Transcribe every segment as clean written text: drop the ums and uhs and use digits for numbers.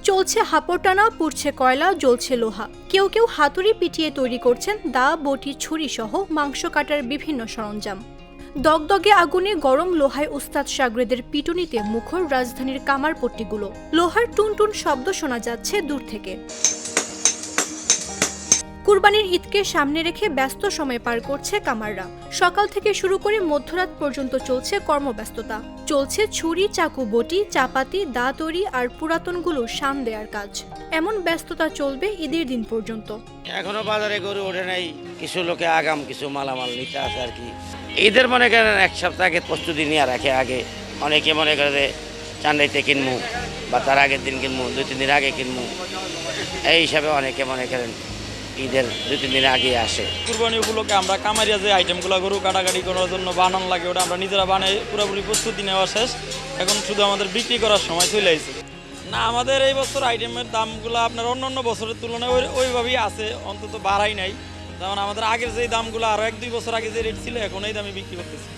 চলছে হাপড় টানা, পুড়ছে কয়লা, জ্বলছে লোহা। কেউ কেউ হাতুড়ি পিটিয়ে তৈরি করছেন দা, বটি, ছুরি সহ মাংস কাটার বিভিন্ন সরঞ্জাম। দগদগে আগুনে গরম লোহায় উস্তাদ সাগরেদের পিটুনিতে মুখর রাজধানীর কামারপট্টিগুলো। লোহার টুনটুন শব্দ শোনা যাচ্ছে দূর থেকে। কুরবানির ঈদকে সামনে রেখে ব্যস্ত সময় পার করছে কামাররা। সকাল থেকে শুরু করে মধ্যরাত পর্যন্ত চলছে কর্মব্যস্ততা। চলছে ছুরি, চাকু, বটি, চাপাতি, দা তৈরি আর পুরাতনগুলো শান দেওয়ার কাজ। এমন ব্যস্ততা চলবে ঈদের দিন পর্যন্ত। এখনো বাজারে গরু ওঠে নাই, কিছু লোকে আগাম কিছু মালামাল নিতে আছে আর কি। ঈদের মনে করেন এক সপ্তাহ আগে প্রস্তুতি নিয়ে রাখে আগে। অনেকে মনে করে যে চান্দাইতে কিনবো বা তার আগের দিন কিনবো, 2-3 দিন আগে কিনবো, এই হিসাবে অনেকে মনে করেন ঈদের 2-3 দিন আগে আসে। কুরবানি উপলক্ষে আমরা কামারিয়া যে আইটেমগুলো গরু কাটাকাটি করার জন্য বানানো লাগে, ওটা আমরা নিজেরা বানাই পুরোপুরি প্রস্তুতি নেওয়া শেষ। এখন শুধু আমাদের বিক্রি করার সময় চলে আসছে। না, আমাদের এই বছর আইটেমের দামগুলো আপনার অন্য বছরের তুলনায় ওইভাবেই আছে, অন্তত বাড়াই নাই। যেমন আমাদের আগের যে দামগুলো আরও 1-2 বছর আগে যে রেট ছিল, এখন এই দামে বিক্রি করতেছি।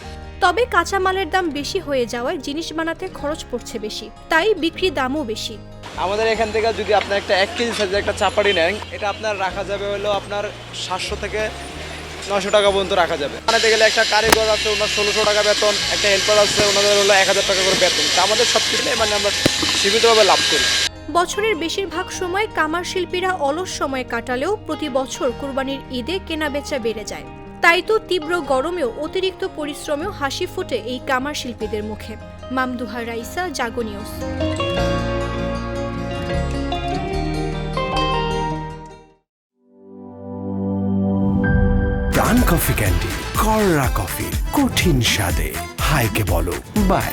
তবে কাঁচামালের দাম বেশি হয়ে যাওয়ায় জিনিস বানাতে খরচ পড়ছে বেশি, তাই বিক্রি দামও বেশি। আমাদের এখান থেকে যদি আপনার একটা 1 কেজি সাইজের একটা চাপাটি নেন, এটা আপনার রাখা যাবে হলো আপনার 700 থেকে 900 টাকা পর্যন্ত রাখা যাবে। বানাতে গেলে একটা কারিগর আছে, ওনার 1600 টাকা বেতন, একটা হেল্পার আছে, ওনাদের হলো 1000 টাকা করে বেতন। তা আমাদের সব কিছু মানে আমরা সীমিতভাবে লাভ করি। বছরের বেশিরভাগ সময় কামার শিল্পীরা অলস সময় কাটালেও প্রতি বছর কুরবানির ঈদে কেনাবেচা বেড়ে যায়। তাই তো তীব্র গরমেও অতিরিক্ত পরিশ্রমেও হাসি ফোটে এই কামার শিল্পীদের মুখে। মামদুহা রাইসা, জাগো নিউজ। প্রাণ কফি ক্যান্ডি, কররা কফি, কঠিন স্বাদে। হাইকে বলো বাই।